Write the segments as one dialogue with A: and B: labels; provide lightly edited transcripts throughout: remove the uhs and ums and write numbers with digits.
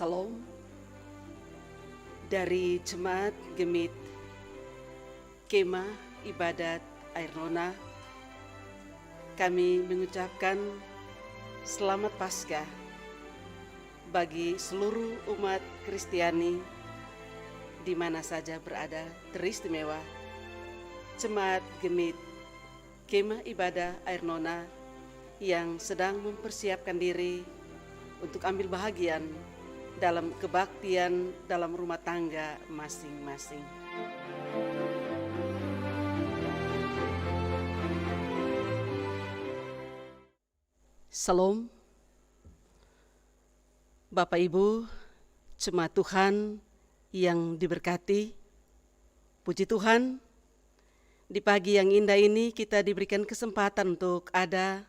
A: Salam dari Jemaat Gemit Kemah Ibadat Air Nona. Kami mengucapkan Selamat Paskah bagi seluruh umat Kristiani di mana saja berada, teristimewa Jemaat Gemit Kemah Ibadah Air Nona yang sedang mempersiapkan diri untuk ambil bahagian dalam kebaktian dalam rumah tangga masing-masing. Salam, Bapak Ibu, jemaat Tuhan yang diberkati. Puji Tuhan, di pagi yang indah ini kita diberikan kesempatan untuk ada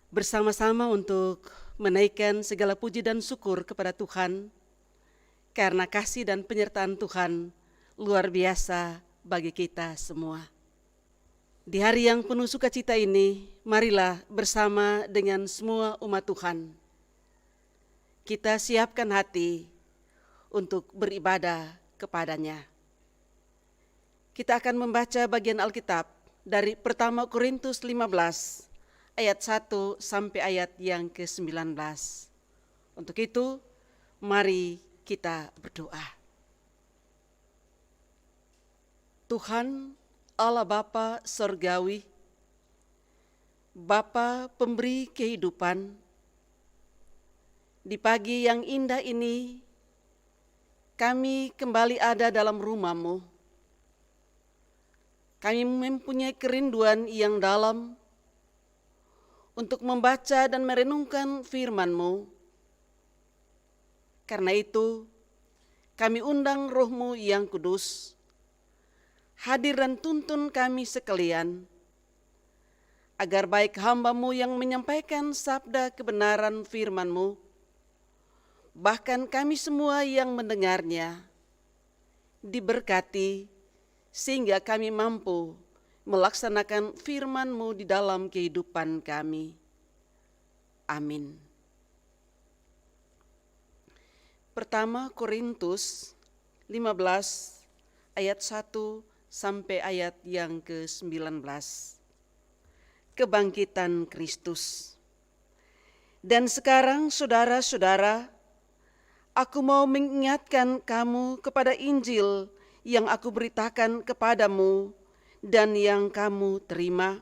A: bersama-sama untuk menaikkan segala puji dan syukur kepada Tuhan, karena kasih dan penyertaan Tuhan luar biasa bagi kita semua. Di hari yang penuh sukacita ini, marilah bersama dengan semua umat Tuhan, kita siapkan hati untuk beribadah kepadanya. Kita akan membaca bagian Alkitab dari pertama Korintus 15, ayat 1 sampai ayat yang ke-19. Untuk itu, mari kita berdoa. Tuhan Allah Bapa Surgawi, Bapa pemberi kehidupan, di pagi yang indah ini, kami kembali ada dalam rumah-Mu. Kami mempunyai kerinduan yang dalam untuk membaca dan merenungkan firman-Mu. Karena itu, kami undang Roh-Mu yang kudus, hadir dan tuntun kami sekalian, agar baik hamba-Mu yang menyampaikan sabda kebenaran firman-Mu, bahkan kami semua yang mendengarnya, diberkati sehingga kami mampu melaksanakan firman-Mu di dalam kehidupan kami. Amin. Pertama Korintus 15 ayat 1 sampai ayat yang ke-19. Kebangkitan Kristus. Dan sekarang saudara-saudara, aku mau mengingatkan kamu kepada Injil yang aku beritakan kepadamu dan yang kamu terima,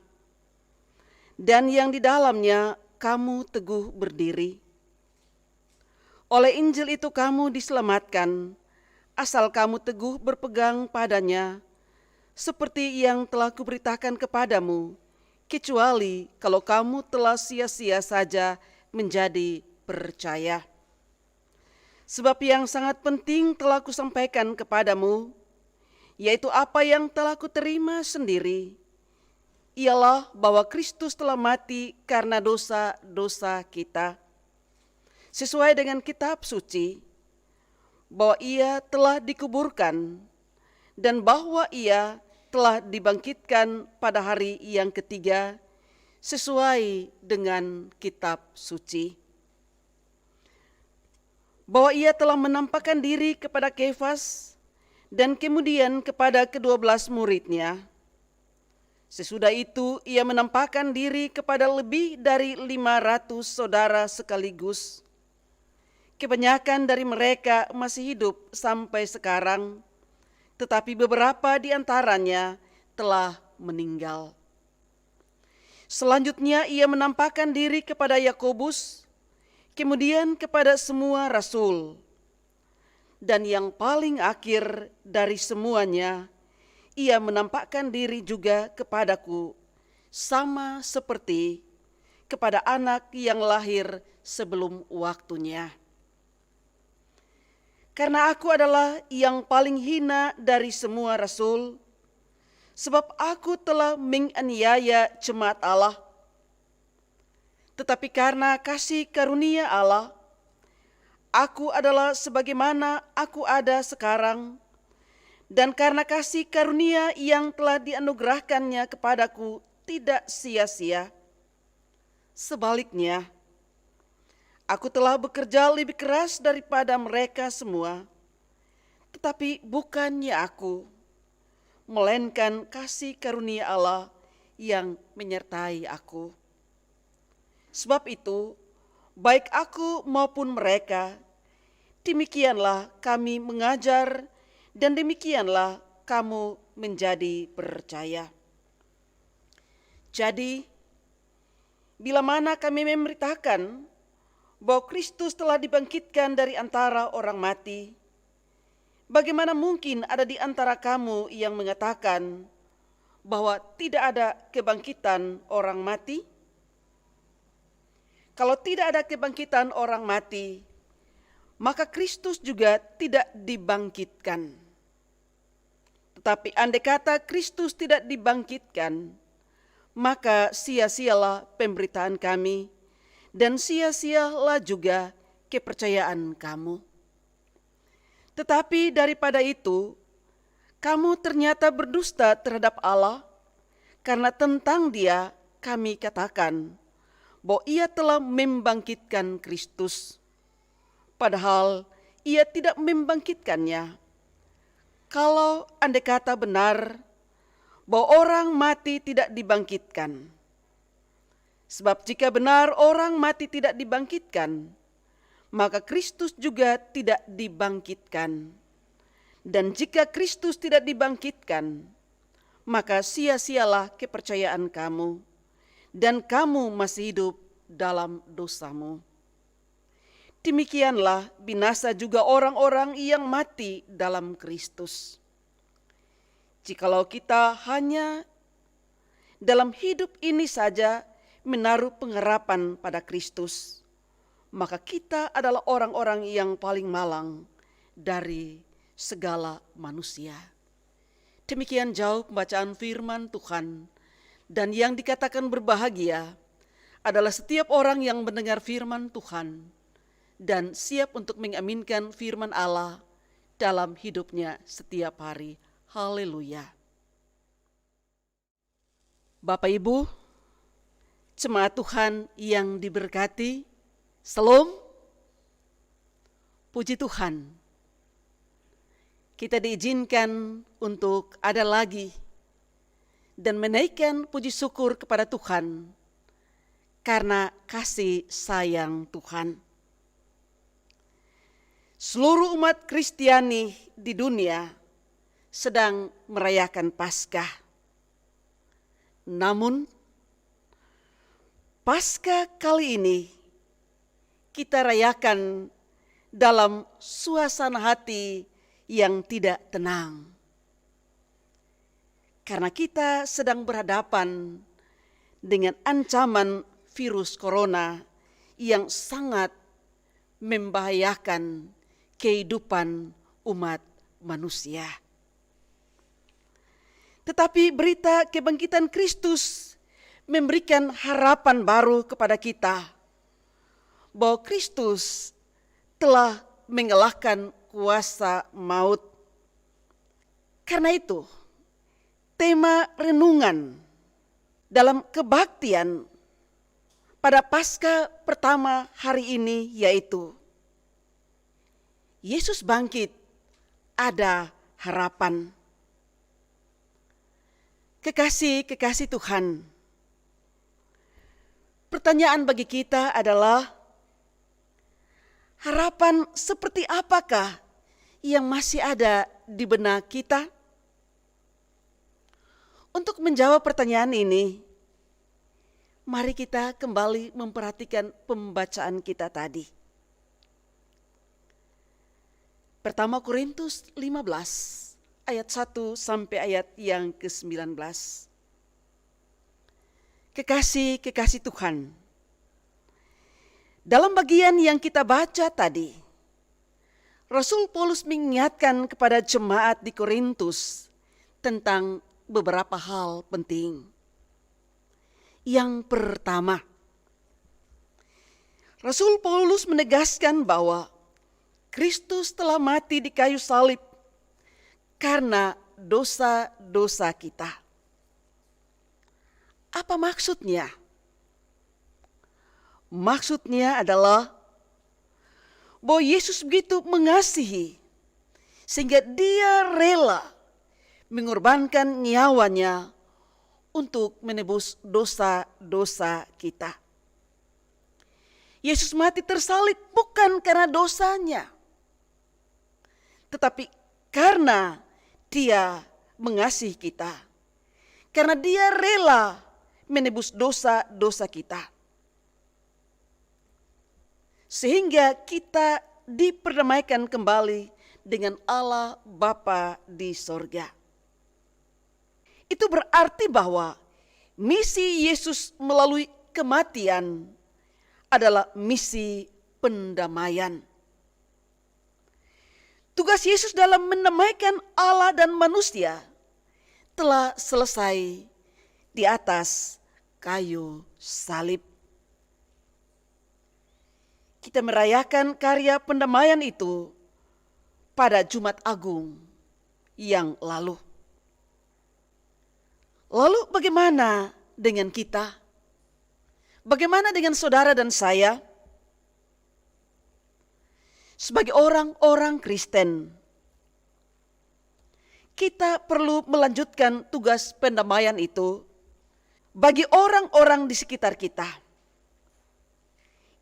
A: dan yang di dalamnya kamu teguh berdiri. Oleh Injil itu kamu diselamatkan, asal kamu teguh berpegang padanya, seperti yang telah kuberitakan kepadamu, kecuali kalau kamu telah sia-sia saja menjadi percaya. Sebab yang sangat penting telah kusampaikan kepadamu, yaitu apa yang telah kuterima sendiri, ialah bahwa Kristus telah mati karena dosa-dosa kita, sesuai dengan kitab suci, bahwa ia telah dikuburkan, dan bahwa ia telah dibangkitkan pada hari yang ketiga, sesuai dengan kitab suci. Bahwa ia telah menampakkan diri kepada Kefas, dan kemudian kepada ke-12 muridnya. Sesudah itu ia menampakkan diri kepada lebih dari 500 saudara sekaligus. Kebanyakan dari mereka masih hidup sampai sekarang, tetapi beberapa di antaranya telah meninggal. Selanjutnya ia menampakkan diri kepada Yakobus, kemudian kepada semua rasul. Dan yang paling akhir dari semuanya, ia menampakkan diri juga kepadaku, sama seperti kepada anak yang lahir sebelum waktunya. Karena aku adalah yang paling hina dari semua rasul, sebab aku telah menganiaya jemaat Allah. Tetapi karena kasih karunia Allah, aku adalah sebagaimana aku ada sekarang, dan karena kasih karunia yang telah dianugerahkannya kepadaku tidak sia-sia. Sebaliknya, Aku telah bekerja lebih keras daripada mereka semua, tetapi bukannya aku, melainkan kasih karunia Allah yang menyertai aku. Sebab itu, baik aku maupun mereka, demikianlah kami mengajar dan demikianlah kamu menjadi percaya. Jadi, bila mana kami memberitakan bahwa Kristus telah dibangkitkan dari antara orang mati, bagaimana mungkin ada di antara kamu yang mengatakan bahwa tidak ada kebangkitan orang mati? Kalau tidak ada kebangkitan orang mati, maka Kristus juga tidak dibangkitkan. Tetapi andai kata Kristus tidak dibangkitkan, maka sia-sialah pemberitaan kami dan sia-sialah juga kepercayaan kamu. Tetapi daripada itu, kamu ternyata berdusta terhadap Allah, karena tentang Dia kami katakan bahwa Ia telah membangkitkan Kristus, padahal Ia tidak membangkitkannya. Kalau andai kata benar bahwa orang mati tidak dibangkitkan, sebab jika benar orang mati tidak dibangkitkan, maka Kristus juga tidak dibangkitkan. Dan jika Kristus tidak dibangkitkan, maka sia-sialah kepercayaan kamu, dan kamu masih hidup dalam dosamu. Demikianlah binasa juga orang-orang yang mati dalam Kristus. Jikalau kita hanya dalam hidup ini saja menaruh pengharapan pada Kristus, maka kita adalah orang-orang yang paling malang dari segala manusia. Demikian jauh pembacaan firman Tuhan, dan yang dikatakan berbahagia adalah setiap orang yang mendengar firman Tuhan dan siap untuk mengaminkan firman Allah dalam hidupnya setiap hari. Haleluya. Bapak Ibu, jemaat Tuhan yang diberkati, Shalom. Puji Tuhan, kita diizinkan untuk ada lagi dan menaikkan puji syukur kepada Tuhan karena kasih sayang Tuhan. Seluruh umat Kristiani di dunia sedang merayakan Paskah. Namun, Paskah kali ini kita rayakan dalam suasana hati yang tidak tenang. Karena kita sedang berhadapan dengan ancaman virus corona yang sangat membahayakan kehidupan umat manusia. Tetapi berita kebangkitan Kristus memberikan harapan baru kepada kita bahwa Kristus telah mengalahkan kuasa maut. Karena itu, tema renungan dalam kebaktian pada Paskah pertama hari ini yaitu Yesus bangkit, ada harapan. Kekasih-kekasih Tuhan, pertanyaan bagi kita adalah, harapan seperti apakah yang masih ada di benak kita? Untuk menjawab pertanyaan ini, mari kita kembali memperhatikan pembacaan kita tadi. Pertama Korintus 15 ayat 1 sampai ayat yang ke-19. Kekasih-kekasih Tuhan, dalam bagian yang kita baca tadi, Rasul Paulus mengingatkan kepada jemaat di Korintus tentang beberapa hal penting. Yang pertama, Rasul Paulus menegaskan bahwa Kristus telah mati di kayu salib karena dosa-dosa kita. Apa maksudnya? Maksudnya adalah
B: bahwa Yesus begitu mengasihi sehingga dia rela mengorbankan nyawanya untuk menebus dosa-dosa kita. Yesus mati tersalib bukan karena dosanya, tetapi karena dia mengasihi kita. Karena dia rela menebus dosa-dosa kita. Sehingga kita diperdamaikan kembali dengan Allah Bapa di sorga. Itu berarti bahwa misi Yesus melalui kematian adalah misi pendamaian. Tugas Yesus dalam mendamaikan Allah dan manusia telah selesai di atas kayu salib. Kita merayakan karya pendamaian itu pada Jumat Agung yang lalu. Lalu bagaimana dengan kita? Bagaimana dengan saudara dan saya? Sebagai orang-orang Kristen, kita perlu melanjutkan tugas pendamaian itu bagi orang-orang di sekitar kita.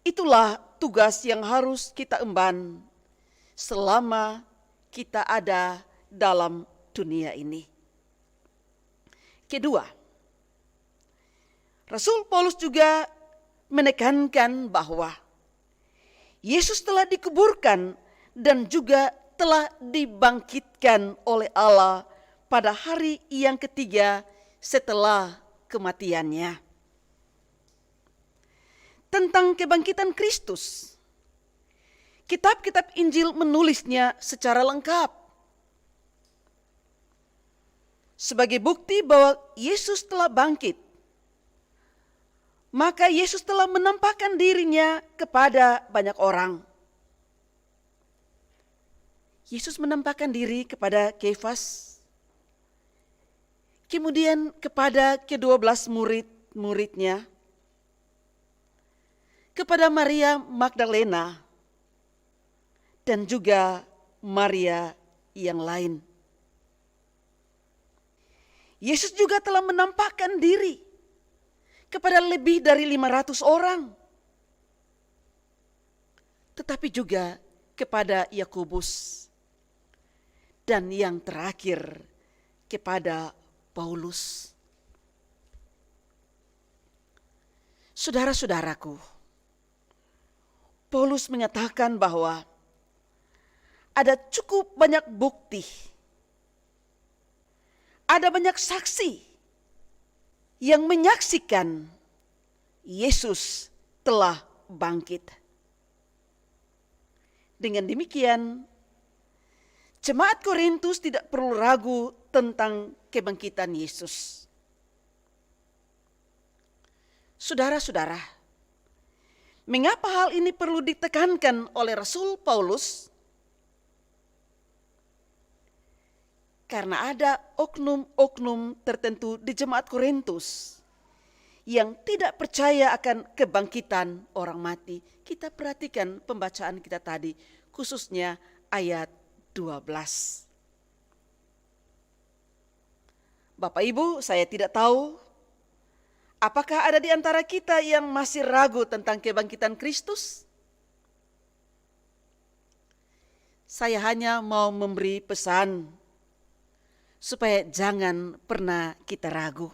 B: Itulah tugas yang harus kita emban selama kita ada dalam dunia ini. Kedua, Rasul Paulus juga menekankan bahwa Yesus telah dikuburkan dan juga telah dibangkitkan oleh Allah pada hari yang ketiga setelah kematiannya. Tentang kebangkitan Kristus, kitab-kitab Injil menulisnya secara lengkap. Sebagai bukti bahwa Yesus telah bangkit, maka Yesus telah menampakkan dirinya kepada banyak orang. Yesus menampakkan diri kepada Kefas, kemudian kepada ke-12 murid-muridnya, kepada Maria Magdalena, dan juga Maria yang lain. Yesus juga telah menampakkan diri kepada lebih dari 500 orang. Tetapi juga kepada Yakobus. Dan yang terakhir kepada Paulus. Saudara-saudaraku, Paulus mengatakan bahwa ada cukup banyak bukti, ada banyak saksi yang menyaksikan Yesus telah bangkit. Dengan demikian, jemaat Korintus tidak perlu ragu tentang kebangkitan Yesus. Saudara-saudara, mengapa hal ini perlu ditekankan oleh Rasul Paulus? Karena ada oknum-oknum tertentu di jemaat Korintus yang tidak percaya akan kebangkitan orang mati. Kita perhatikan pembacaan kita tadi, khususnya ayat 12. Bapak Ibu, saya tidak tahu apakah ada di antara kita yang masih ragu tentang kebangkitan Kristus? Saya hanya mau memberi pesan supaya jangan pernah kita ragu.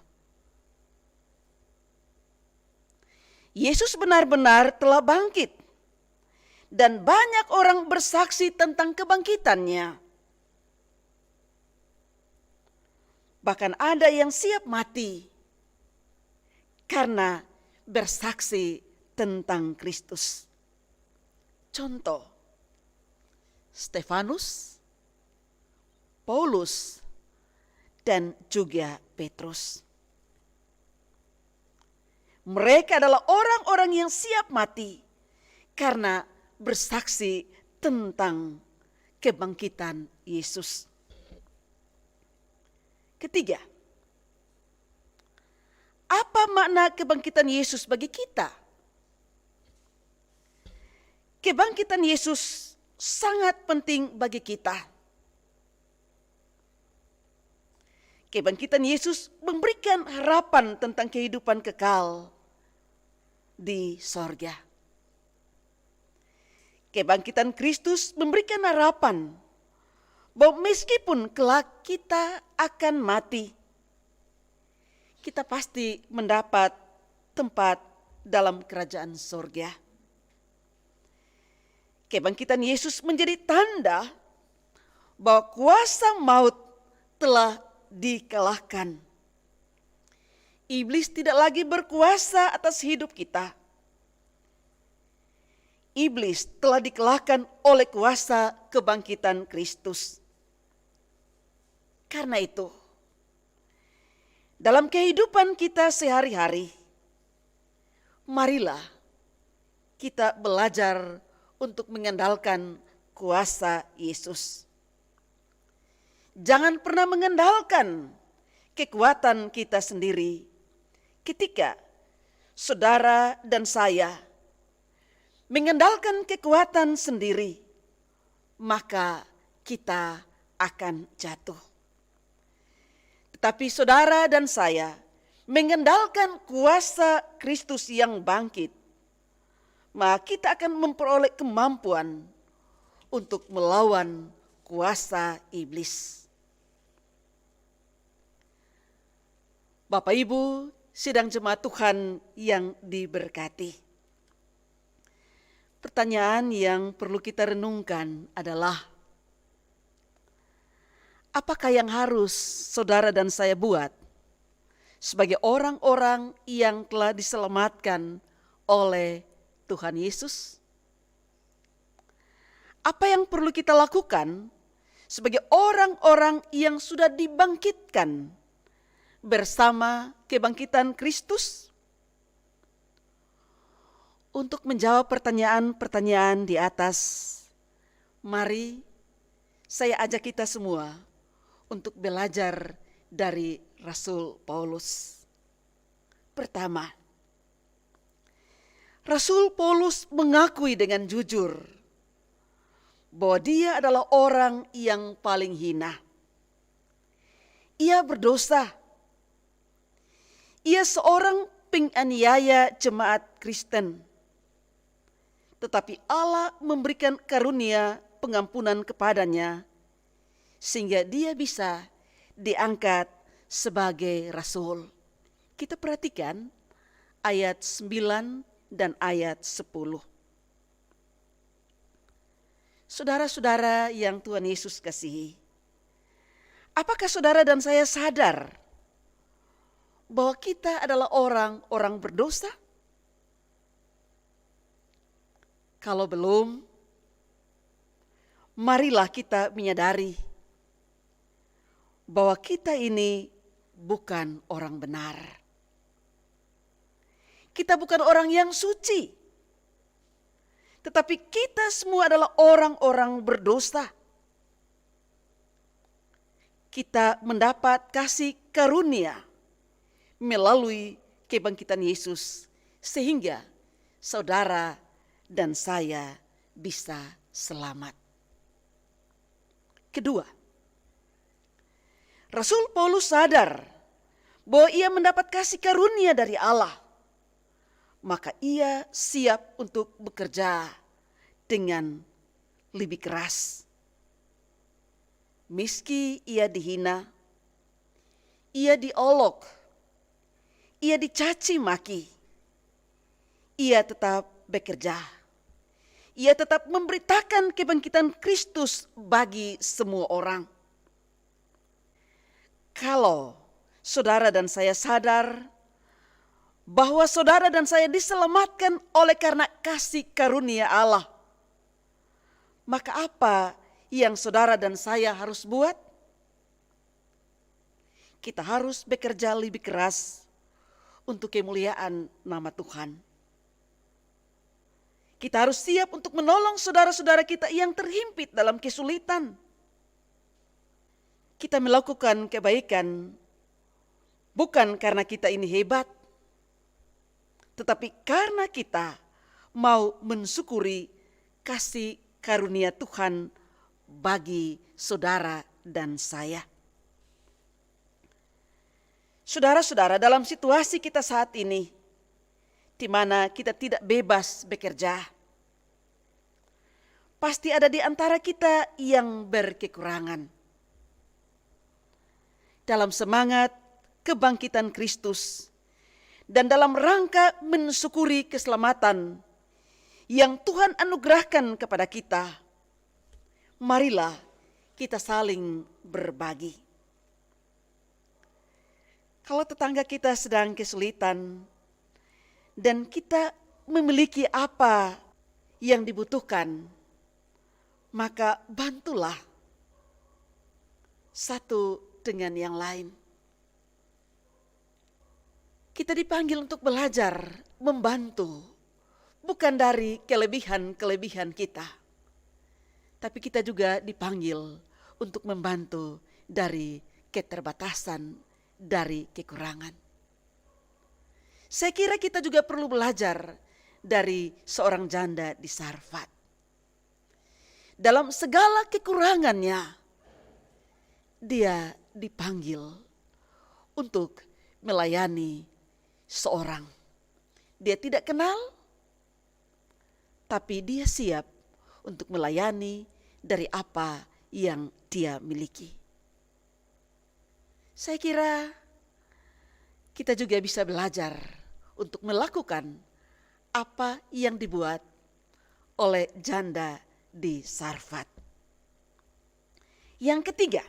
B: Yesus benar-benar telah bangkit. Dan banyak orang bersaksi tentang kebangkitannya. Bahkan ada yang siap mati karena bersaksi tentang Kristus. Contoh, Stefanus, Paulus, dan juga Petrus. Mereka adalah orang-orang yang siap mati karena bersaksi tentang kebangkitan Yesus. Ketiga, apa makna kebangkitan Yesus bagi kita? kebangkitan Yesus sangat penting bagi kita. Kebangkitan Yesus memberikan harapan tentang kehidupan kekal di sorga. Kebangkitan Kristus memberikan harapan bahwa meskipun kelak kita akan mati, kita pasti mendapat tempat dalam kerajaan sorga. Kebangkitan Yesus menjadi tanda bahwa kuasa maut telah dikalahkan. Iblis tidak lagi berkuasa atas hidup kita. Iblis telah dikalahkan oleh kuasa kebangkitan Kristus. Karena itu, dalam kehidupan kita sehari-hari, marilah kita belajar untuk mengandalkan kuasa Yesus. Jangan pernah mengandalkan kekuatan kita sendiri ketika saudara dan saya mengandalkan kekuatan sendiri, maka kita akan jatuh. Tetapi saudara dan saya mengandalkan kuasa Kristus yang bangkit, maka kita akan memperoleh kemampuan untuk melawan kuasa iblis. Bapak Ibu, sidang jemaat Tuhan yang diberkati. Pertanyaan yang perlu kita renungkan adalah, apakah yang harus saudara dan saya buat sebagai orang-orang yang telah diselamatkan oleh Tuhan Yesus? Apa yang perlu kita lakukan sebagai orang-orang yang sudah dibangkitkan bersama kebangkitan Kristus? Untuk menjawab pertanyaan-pertanyaan di atas, mari saya ajak kita semua untuk belajar dari Rasul Paulus. Pertama, Rasul Paulus mengakui dengan jujur bahwa dia adalah orang yang paling hina. Ia berdosa. Ia seorang penganiaya jemaat Kristen. Tetapi Allah memberikan karunia pengampunan kepadanya sehingga dia bisa diangkat sebagai rasul. Kita perhatikan ayat 9 dan ayat 10. Saudara-saudara yang Tuhan Yesus kasihi, apakah saudara dan saya sadar bahwa kita adalah orang-orang berdosa? Kalau belum, marilah kita menyadari bahwa kita ini bukan orang benar. Kita bukan orang yang suci, tetapi kita semua adalah orang-orang berdosa. Kita mendapat kasih karunia melalui kebangkitan Yesus, sehingga saudara dan saya bisa selamat. Kedua, Rasul Paulus sadar bahwa ia mendapat kasih karunia dari Allah, maka ia siap untuk bekerja dengan lebih keras. Meski ia dihina, ia diolok, ia dicaci maki, ia tetap bekerja. Ia tetap memberitakan kebangkitan Kristus bagi semua orang. Kalau saudara dan saya sadar bahwa saudara dan saya diselamatkan oleh karena kasih karunia Allah, maka apa yang saudara dan saya harus buat? Kita harus bekerja lebih keras untuk kemuliaan nama Tuhan. Kita harus siap untuk menolong saudara-saudara kita yang terhimpit dalam kesulitan. Kita melakukan kebaikan bukan karena kita ini hebat, tetapi karena kita mau mensyukuri kasih karunia Tuhan bagi saudara dan saya. Saudara-saudara, dalam situasi kita saat ini, di mana kita tidak bebas bekerja, pasti ada di antara kita yang berkekurangan. Dalam semangat kebangkitan Kristus dan dalam rangka mensyukuri keselamatan yang Tuhan anugerahkan kepada kita, marilah kita saling berbagi. Kalau tetangga kita sedang kesulitan dan kita memiliki apa yang dibutuhkan, maka bantulah satu dengan yang lain. Kita dipanggil untuk belajar membantu, bukan dari kelebihan-kelebihan kita, tapi kita juga dipanggil untuk membantu dari keterbatasan, dari kekurangan. Saya kira kita juga perlu belajar dari seorang janda di Sarfat. Dalam segala kekurangannya, dia dipanggil untuk melayani seorang. Dia tidak kenal, tapi dia siap untuk melayani dari apa yang dia miliki. Saya kira kita juga bisa belajar untuk melakukan apa yang dibuat oleh janda di Sarfat. Yang ketiga,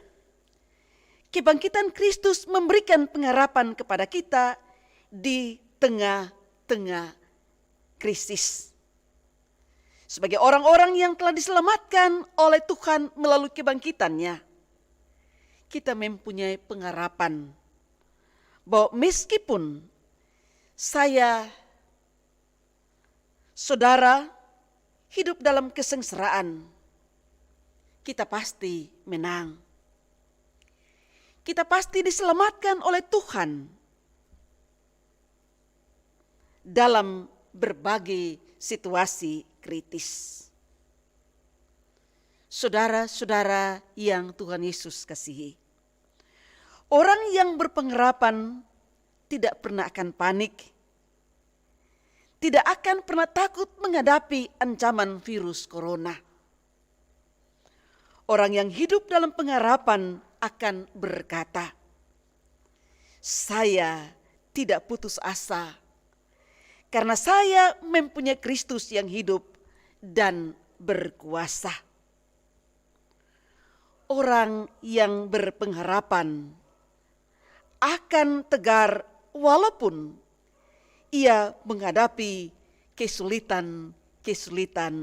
B: kebangkitan Kristus memberikan pengharapan kepada kita di tengah-tengah krisis. Sebagai orang-orang yang telah diselamatkan oleh Tuhan melalui kebangkitannya, kita mempunyai pengharapan bahwa meskipun saya, saudara, hidup dalam kesengsaraan, kita pasti menang. Kita pasti diselamatkan oleh Tuhan dalam berbagai situasi kritis. Saudara-saudara yang Tuhan Yesus kasihi, orang yang berpengharapan tidak pernah akan panik, tidak akan pernah takut menghadapi ancaman virus corona. Orang yang hidup dalam pengharapan akan berkata, saya tidak putus asa, karena saya mempunyai Kristus yang hidup dan berkuasa. Orang yang berpengharapan akan tegar walaupun ia menghadapi kesulitan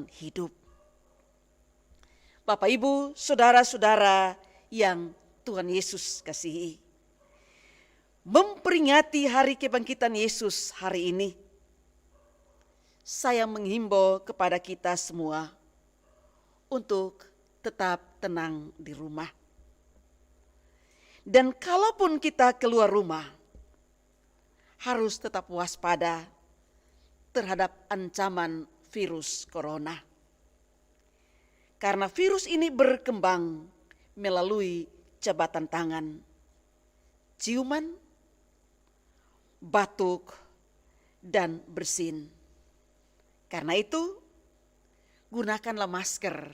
B: hidup. Bapak, Ibu, saudara-saudara yang Tuhan Yesus kasihi, memperingati hari kebangkitan Yesus hari ini, saya menghimbau kepada kita semua untuk tetap tenang di rumah. Dan kalaupun kita keluar rumah, harus tetap waspada terhadap ancaman virus corona. Karena virus ini berkembang melalui jabatan tangan, ciuman, batuk, dan bersin. Karena itu, gunakanlah masker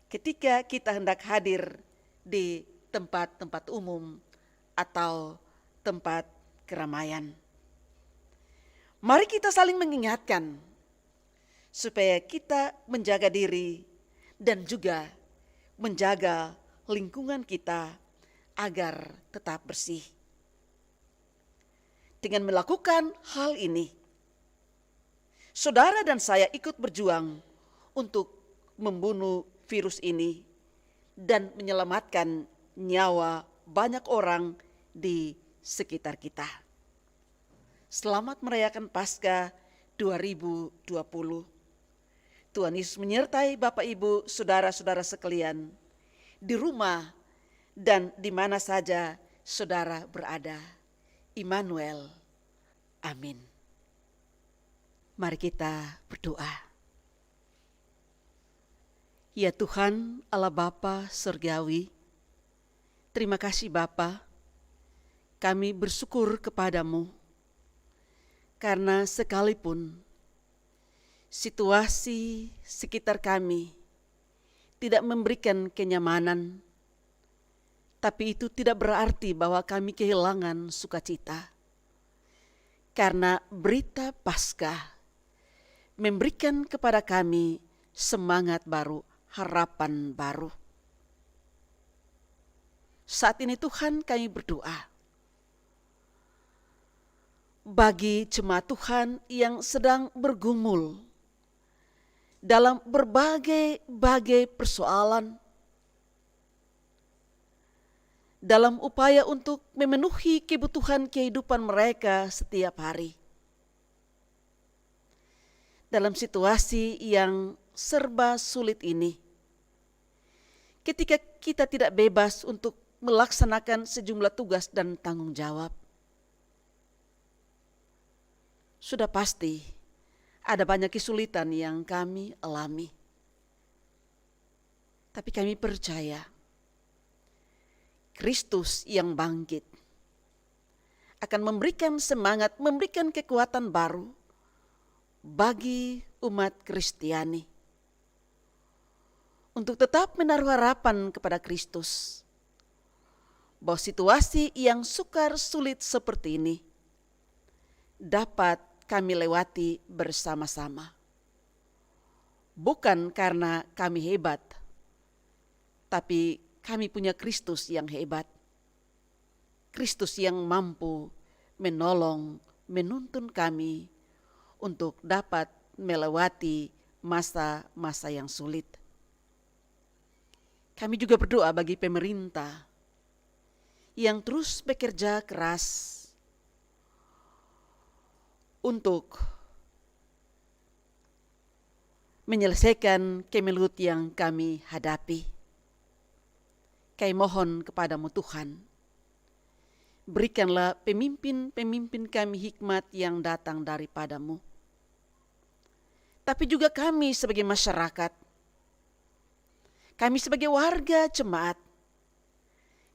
B: ketika kita hendak hadir di tempat-tempat umum atau tempat keramaian. Mari kita saling mengingatkan supaya kita menjaga diri dan juga menjaga lingkungan kita agar tetap bersih. Dengan melakukan hal ini, saudara dan saya ikut berjuang untuk membunuh virus ini dan menyelamatkan nyawa banyak orang di sekitar kita. Selamat merayakan Paskah 2020. Tuhan Yesus menyertai Bapak, Ibu, saudara-saudara sekalian di rumah dan di mana saja saudara berada. Immanuel. Amin. Mari kita berdoa.
A: Ya Tuhan Allah Bapa Surgawi, terima kasih Bapa, kami bersyukur kepadamu karena sekalipun situasi sekitar kami tidak memberikan kenyamanan, tapi itu tidak berarti bahwa kami kehilangan sukacita. Karena berita Paskah memberikan kepada kami semangat baru, harapan baru. Saat ini Tuhan kami berdoa bagi jemaat Tuhan yang sedang bergumul dalam berbagai persoalan, dalam upaya untuk memenuhi kebutuhan kehidupan mereka setiap hari. Dalam situasi yang serba sulit ini, ketika kita tidak bebas untuk melaksanakan sejumlah tugas dan tanggung jawab, sudah pasti ada banyak kesulitan yang kami alami. Tapi kami percaya Kristus yang bangkit akan memberikan semangat, memberikan kekuatan baru bagi umat Kristiani untuk tetap menaruh harapan kepada Kristus bahwa situasi yang sukar sulit seperti ini dapat kami lewati bersama-sama. Bukan karena kami hebat, tapi kami punya Kristus yang hebat. Kristus yang mampu menolong, menuntun kami untuk dapat melewati masa-masa yang sulit. Kami juga berdoa bagi pemerintah yang terus bekerja keras untuk menyelesaikan kemelut yang kami hadapi. Kami mohon kepadamu Tuhan, berikanlah pemimpin-pemimpin kami hikmat yang datang daripadamu. Tapi juga kami sebagai masyarakat, kami sebagai warga jemaat,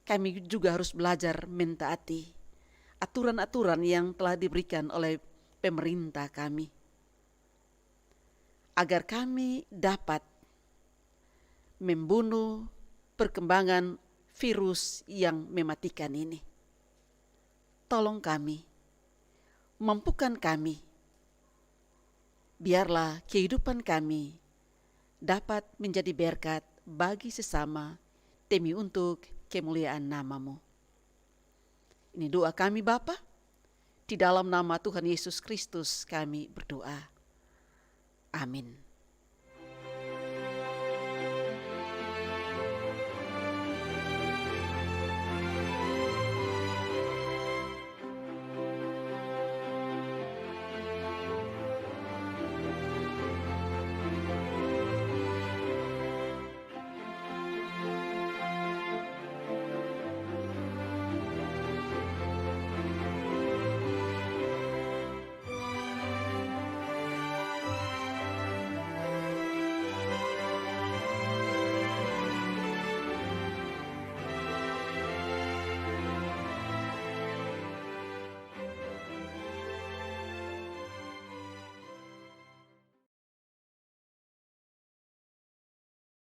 A: kami juga harus belajar mentaati aturan-aturan yang telah diberikan oleh pemerintah kami, agar kami dapat membunuh perkembangan virus yang mematikan ini. Tolong kami, mampukan kami, biarlah kehidupan kami dapat menjadi berkat bagi sesama demi untuk kemuliaan nama-Mu. Ini doa kami Bapa, di dalam nama Tuhan Yesus Kristus kami berdoa. Amin.